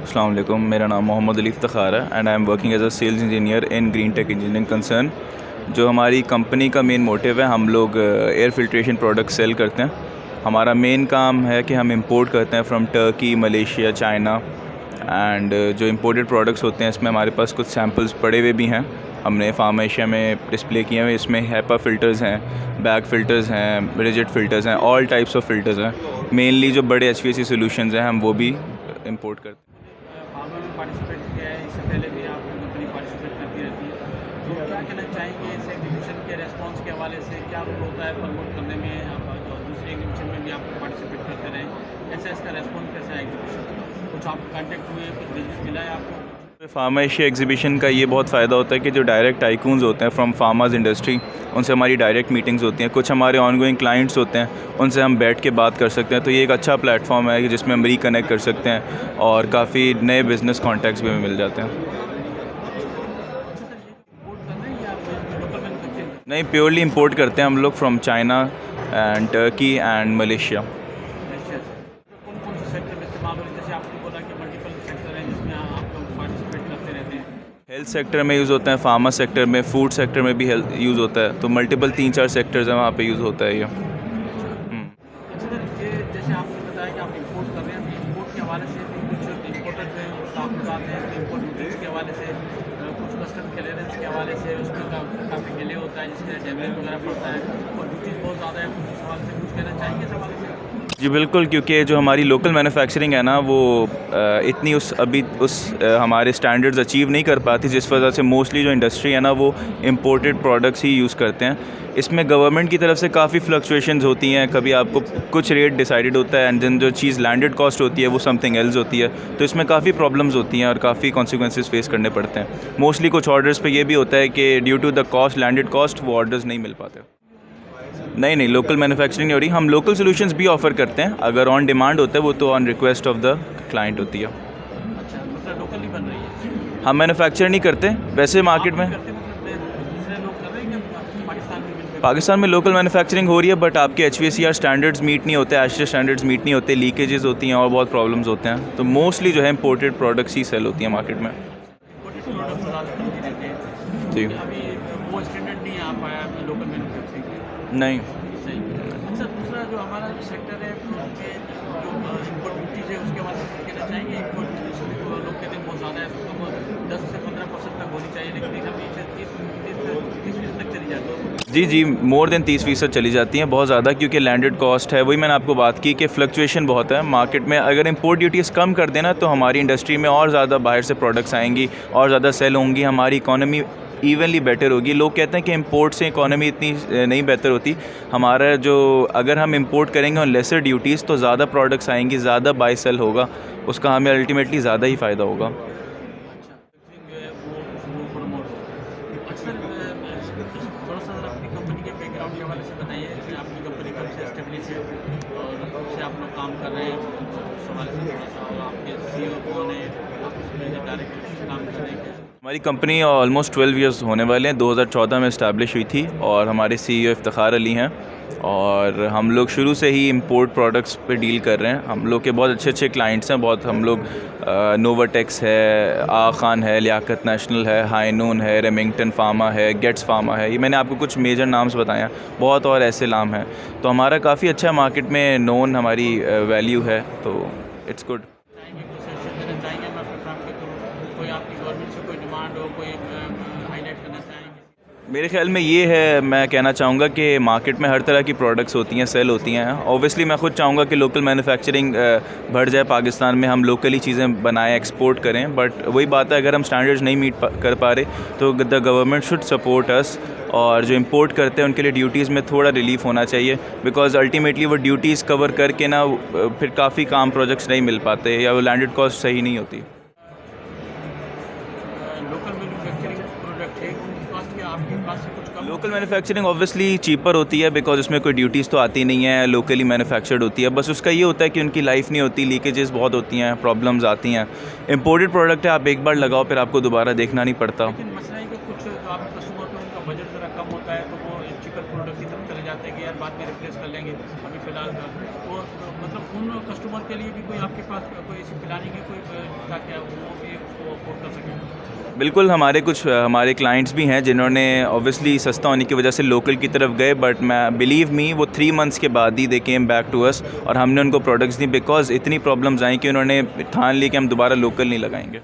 अस्सलाम वालेकुम, मेरा नाम मोहम्मद अली इफ्तिखार है and I am working as a sales engineer in Green Tech Engineering concern. जो हमारी कंपनी का मेन मोटिव है, हम लोग एयर फिल्ट्रेशन प्रोडक्ट सेल करते हैं। हमारा मेन काम है कि हम इंपोर्ट करते हैं from Turkey, Malaysia, China and जो इंपोर्टेड प्रोडक्ट्स होते हैं इसमें हमारे पास कुछ सैम्पल्स पड़े हुए भी हैं, हमने फार्मा एशिया में डिस्प्ले किए हुए। इसमें हैपा फ़िल्टर्स हैं, बैग फ़िल्टर्स हैं, रिजिड फ़िल्टर्स हैं, ऑल टाइप्स ऑफ फ़िल्टर्स हैं। मेनली जो बड़े HVAC सॉल्यूशंस हैं हम वो भी इंपोर्ट करते हैं। फार्मा में पार्टिसिपेट किया है, इससे पहले भी आपकी कंपनी पार्टिसिपेट करती रहती है। तो क्या कहना चाहेंगे इस एग्जीबिशन के रेस्पॉन्स के हवाले से, क्या रोल होता है प्रमोट करने में? आप जो दूसरे एग्जीबिशन में भी आप पार्टिसिपेट करते रहे, ऐसा इसका रेस्पॉन्स कैसा है एग्जीबिशन का? कुछ आप कॉन्टेक्ट हुए, कुछ बिजनेस मिला है आपको? फार्मा एशिया एग्जीबिशन का ये बहुत फ़ायदा होता है कि जो डायरेक्ट टाइकून्स होते हैं फ्रॉम फार्माज इंडस्ट्री, उनसे हमारी डायरेक्ट मीटिंग्स होती हैं। कुछ हमारे ऑनगोइंग क्लाइंट्स होते हैं, उनसे हम बैठ के बात कर सकते हैं। तो ये एक अच्छा प्लेटफॉर्म है कि जिसमें हम रिकनेक्ट कर सकते हैं और काफ़ी नए बिज़नेस कॉन्टैक्ट्स भी हमें मिल जाते हैं। अच्छा सर, ये इम्पोर्ट कर रहे हैं या लोकल मैन्युफैक्चरिंग? नहीं, प्योरली इंपोर्ट करते हैं हम लोग from China and Turkey and Malaysia. अच्छा सर, कौन कौन से सेक्टर में इस्तेमाल हो रही है? जैसे आपने बोला कि मल्टीपल सेक्टर हैं जिसमें आप लोग पार्टिसिपेट करते रहते हैं। हेल्थ सेक्टर में यूज़ होता है, फार्मा सेक्टर में, फूड सेक्टर में भी हेल्थ यूज़ होता है। तो मल्टीपल 3-4 सेक्टर्स हैं, वहाँ पे यूज़ होता है ये। अच्छा। अच्छा सर, ये जैसे आपने बताया कि आप इंपोर्ट कर रहे हैं, तो इंपोर्ट के हवाले से भी कुछ इम्पोर्टेड ताक़ुज़ात हैं, तो इम्पोर्ट ड्यूटीज़ के हवाले से कुछ कस्टम क्लियरेंस के हवाले से उसमें काफ़ी डिले होता है, जिससे डैमेज वगैरह पड़ता है और ड्यूटीज़ बहुत ज़्यादा है। कुछ इस हवाले से कुछ कहना चाहेंगे इस हवाले से? जी बिल्कुल, क्योंकि जो हमारी लोकल मैन्युफैक्चरिंग है ना, वो इतनी हमारे स्टैंडर्ड्स अचीव नहीं कर पाती, जिस वजह से मोस्टली जो इंडस्ट्री है ना वो इंपोर्टेड प्रोडक्ट्स ही यूज़ करते हैं। इसमें गवर्नमेंट की तरफ से काफ़ी फ्लक्चुएशंस होती हैं, कभी आपको कुछ रेट डिसाइडेड होता है एंड देन जो चीज़ लैंडेड कॉस्ट होती है वो समथिंग एल्स होती है। तो इसमें काफ़ी प्रॉब्लम्स होती हैं और काफ़ी कॉन्सिक्वेंसेस फेस करने पड़ते हैं। मोस्टली कुछ ऑर्डर्स पे ये भी होता है कि due to the cost, landed cost, वो ऑर्डर्स नहीं मिल पाते। नहीं, लोकल मैन्युफैक्चरिंग नहीं हो रही। हम लोकल सॉल्यूशंस भी ऑफ़र करते हैं, अगर ऑन डिमांड होता है वो तो on request of the client होती है। अच्छा, मतलब लोकल ही बन रही है? हम मैन्युफैक्चर नहीं करते वैसे मार्केट आप नहीं में। करते, मतलब दूसरे लोग कर रहे हैं क्या पाकिस्तान में भी? पाकिस्तान में लोकल मैन्युफैक्चरिंग हो रही है, बट आपके HVACR स्टैंडर्ड्स मीट नहीं होते, ASHRAE स्टैंडर्ड्स मीट नहीं होते, लीकेजेस होती हैं और बहुत प्रॉब्लम्स होते हैं। तो मोस्टली जो है इंपोर्टेड प्रोडक्ट्स ही सेल होती हैं मार्केट में। इम्पोर्टेड प्रोडक्ट ज़्यादा खरीदे रहते हैं, जी। क्योंकि अभी वो स्टैंडर्ड नहीं आ पाया लोकल मैन्युफैक्चरिंग में। नहीं। सही। अच्छा, दूसरा जो हमारा जो सेक्टर है उसके जो इम्पोर्ट ड्यूटीज़ है उसके बारे में कुछ कहना चाहेंगे? इम्पोर्ट ड्यूटीज़ लोग कहते हैं बहुत ज़्यादा है, तो 10 से 15% तक होनी चाहिए, लेकिन एक अभी 30-30% तक चली जाती है। जी, मोर देन 30% चली जाती हैं, बहुत ज़्यादा, क्योंकि लैंडेड कॉस्ट है। वही मैंने आपको बात की कि फ्लक्चुएशन बहुत है मार्केट में। अगर इंपोर्ट ड्यूटीज़ कम कर देना तो हमारी इंडस्ट्री में और ज़्यादा बाहर से प्रोडक्ट्स आएंगी और ज़्यादा सेल होंगी, हमारी इकोनॉमी इवनली बेटर होगी। लोग कहते हैं कि इंपोर्ट से इकोनॉमी इतनी नहीं बेहतर होती। हमारा जो, अगर हम इंपोर्ट करेंगे और लेसर ड्यूटीज़ तो ज़्यादा प्रोडक्ट्स आएंगी, ज़्यादा बाय सेल होगा, उसका हमें अल्टीमेटली ज़्यादा ही फ़ायदा होगा। अच्छा, जो है वो प्रमोट हो। अच्छा सर, थोड़ा-सा अपनी कंपनी के बैकग्राउंड के हवाले से बताइए कि आपकी कंपनी कब से एस्टेब्लिश है और कब से आप लोग काम कर रहे हैं? उस हवाले से थोड़ा-सा, और आपके CEO कौन है? आप उसमें डायरेक्ट काम कर रहे हैं कैसे? हमारी कंपनी ऑलमोस्ट 12 इयर्स होने वाले हैं। 2014 में इस्टेब्लिश हुई थी और हमारे CEO इफ्तिखार अली हैं और हम लोग शुरू से ही इंपोर्ट प्रोडक्ट्स पे डील कर रहे हैं। हम लोग के बहुत अच्छे क्लाइंट्स हैं, बहुत। हम लोग नोवाटेक्स है, आगा खान है, लियाकत नेशनल है, हाइनून है, रेमिंगटन फार्मा है, गेट्स फार्मा है। ये मैंने आपको कुछ मेजर नाम्स बताए हैं, बहुत और ऐसे नाम हैं। तो हमारा काफ़ी अच्छा मार्केट में नोन हमारी वैल्यू है, तो इट्स गुड। चाहेंगे, कोई सजेशन देना चाहेंगे हम अपने फार्म के थ्रू? कोई आपकी गवर्नमेंट से कोई डिमांड हो, कोई हाईलाइट करना चाहेंगे? मेरे ख्याल में ये है, मैं कहना चाहूँगा कि मार्केट में हर तरह की प्रोडक्ट्स होती हैं, सेल होती हैं। ऑब्वियसली मैं खुद चाहूँगा कि लोकल मैन्युफैक्चरिंग बढ़ जाए पाकिस्तान में, हम लोकली चीज़ें बनाएं, एक्सपोर्ट करें। बट वही बात है, अगर हम स्टैंडर्ड्स नहीं मीट कर पा रहे तो the government should support us, और जो इंपोर्ट करते हैं उनके लिए ड्यूटीज़ में थोड़ा रिलीफ होना चाहिए, बिकॉज अल्टीमेटली वो ड्यूटीज़ कवर करके ना फिर काफ़ी काम प्रोजेक्ट्स नहीं मिल पाते या वो लैंडेड कॉस्ट सही नहीं होती। लोकल मैन्युफैक्चरिंग प्रोडक्ट है, उनकी कॉस्ट क्या आपके पास से कुछ कम? लोकल मैन्युफैक्चरिंग ऑब्वियसली चीपर होती है, बिकॉज उसमें कोई ड्यूटीज़ तो आती नहीं है, लोकली मैन्युफैक्चर्ड होती है। बस उसका ये होता है कि उनकी लाइफ नहीं होती, लीकेजेस बहुत होती हैं, प्रॉब्लम्स आती हैं। इंपोर्टेड प्रोडक्ट है, आप एक बार लगाओ फिर आपको दोबारा देखना नहीं पड़ता। लेकिन मसला है कि कुछ जो आपके कस्टमर पे उनका बजट ज़रा कम होता है, तो वो चीपर प्रोडक्ट की तरफ चले जाते हैं कि यार बाद में रिप्लेस कर लेंगे, अभी फ़िलहाल वो मतलब उन कस्टमर के लिए भी कोई आपके पास कोई ऐसी प्लानिंग है कोई ताकि वो भी उसको अफोर्ड कर सकें? बिल्कुल, हमारे क्लाइंट्स भी हैं जिन्होंने ऑब्वियसली सस्ता होने की वजह से लोकल की तरफ गए, बट मैं बिलीव मी वो 3 मंथ्स के बाद ही दे केम बैक टू अस और हमने उनको प्रोडक्ट्स दी बिकॉज़ इतनी प्रॉब्लम्स आई कि उन्होंने ठान ली कि हम दोबारा लोकल नहीं लगाएंगे।